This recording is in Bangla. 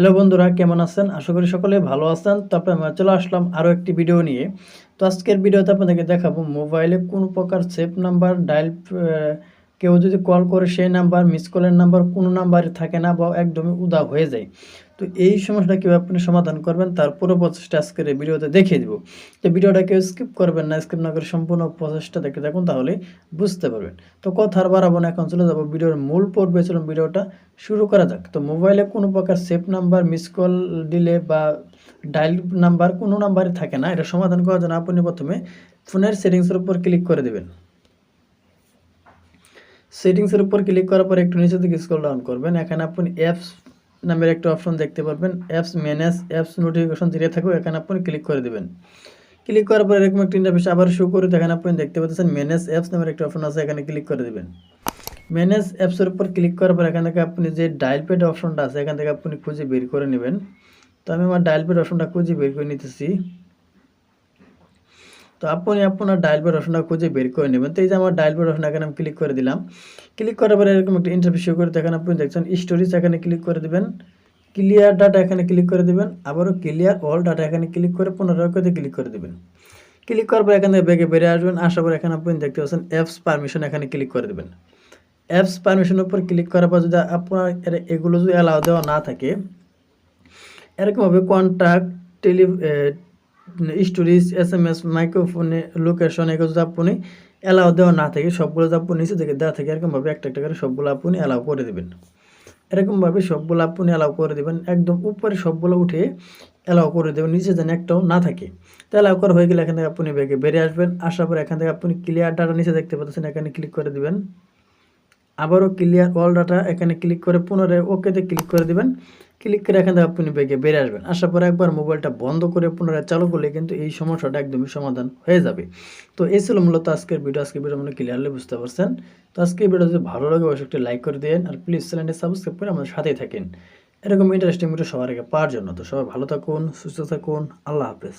হ্যালো বন্ধুরা, কেমন আছেন? আশা করি সকলে ভালো আছেন। তো আমরা চলে আসলাম আরও একটি ভিডিও নিয়ে। তো আজকের ভিডিওতে আপনাদেরকে দেখাবো মোবাইলে কোন প্রকার সেভ নাম্বার ডায়াল কেউ যদি কল করে সেই নাম্বার মিস কলের নাম্বার কোনো নাম্বারে থাকে না বা একদমই উধাও হয়ে যায়। তো এই সমস্যাটা কীভাবে আপনি সমাধান করবেন তার পুরো প্রসেসটা আজকের এই ভিডিওতে দেখিয়ে দিব। তো ভিডিওটা কেউ স্কিপ করবেন না, স্কিপ না করে সম্পূর্ণ প্রসেসটা দেখতে থাকুন, তাহলে বুঝতে পারবেন। তো কথা আর বাড়াবো না, এখন চলে যাবো ভিডিওর মূল পর্বে। চলুন ভিডিওটা শুরু করা যাক। তো মোবাইলে কোনো প্রকার সেভ নাম্বার মিস কল দিলে বা ডায়াল নাম্বার কোনো নাম্বারে থাকে না, এটা সমাধান করার জন্য আপনি প্রথমে ফোনের সেটিংসের উপর ক্লিক করে দেবেন। সেটিংসের উপর ক্লিক করার পর একটু নিচে দিকে স্ক্রল ডাউন করবেন। এখানে আপনি অ্যাপস নামের একটা অপশন দেখতে পারবেন। অ্যাপস ম্যানেজ অ্যাপস নোটিফিকেশন যেটা থাকবে এখানে আপনি ক্লিক করে দেবেন। ক্লিক করার পর এরকম একটা ইন্টারফেস আবার শো করে দেখেন, আপনি দেখতে পাচ্ছেন ম্যানেজ অ্যাপস নামের একটা অপশন আছে, এখানে ক্লিক করে দেবেন। ম্যানেজ অ্যাপসের উপর ক্লিক করার পর এখান থেকে আপনি যে ডায়াল প্যাড অপশনটা আছে এখান থেকে আপনি খুঁজে বের করে নেবেন। তো আমি আমার ডায়াল প্যাড অপশনটা খুঁজে বের করে নিতেছি। তো আপনি আপনার ডায়াল প্যাড অপশনটা খুঁজে বের করে নেবেন। তো এই যে আমার ডায়াল প্যাড অপশন এখানে আমি ক্লিক করে দিলাম। ক্লিক করার পরে এরকম একটা ইন্টারফেস শো করে দেখেন, আপনি দেখছেন স্টোরেজ, এখানে ক্লিক করে দেবেন। ক্লিয়ার ডাটা এখানে ক্লিক করে দেবেন। আবারও ক্লিয়ার অল ডাটা এখানে ক্লিক করে পুনরায় ক্লিক করে দেবেন। ক্লিক করার পর এখান থেকে ব্যাগে বেরিয়ে আসবেন। আসার পর এখানে আপনি দেখতে পাচ্ছেন অ্যাপস পারমিশন, এখানে ক্লিক করে দেবেন। অ্যাপস পারমিশনের উপর ক্লিক করার পর যদি আপনার এগুলো যদি অ্যালাউ দেওয়া না থাকে, এরকমভাবে কন্ট্যাক্ট, স্টোরেজ, SMS, মাইক্রোফোনে লোকেশন, এগুলো যদি আপনি অ্যালাউ দেওয়া না থাকে, সবগুলো যদি আপনি নিচে থেকে দেওয়া থাকে এরকমভাবে একটা একটা করে সবগুলো আপনি অ্যালাউ করে দেবেন। এরকমভাবে সবগুলো আপনি অ্যালাউ করে দেবেন, একদম উপরে সবগুলো উঠে অ্যালাউ করে দেবেন, নিচে যেন একটাও না থাকে। তো অ্যালাউ করা হয়ে গেলে এখান থেকে আপনি ব্যাগে বেরিয়ে আসবেন। আসার পর এখান থেকে আপনি ক্লিয়ার ডাটা নিচে দেখতে পাচ্ছেন, এখানে ক্লিক করে দেবেন। আবারও ক্লিয়ার অল ডাটা এখানে ক্লিক করে পুনরায় ওকেতে ক্লিক করে দেবেন। ক্লিক করে এখান থেকে আপনি ব্যাগে বেরিয়ে আসবেন। আসার পর একবার মোবাইলটা বন্ধ করে পুনরায় চালু করলে কিন্তু এই সমস্যাটা একদমই সমাধান হয়ে যাবে। তো এই ছিল মূলত আজকের ভিডিও মনে ক্লিয়ারলি বুঝতে পারছেন। তো আজকের ভিডিও যদি ভালো লাগে অবশ্যই একটি লাইক করে দিন, আর প্লিজ চ্যানেলটি সাবস্ক্রাইব করে আমাদের সাথেই থাকেন এরকম ইন্টারেস্টিং ভিডিও সবার আগে পাওয়ার জন্য। তো সবাই ভালো থাকুন, সুস্থ থাকুন, আল্লাহ হাফেজ।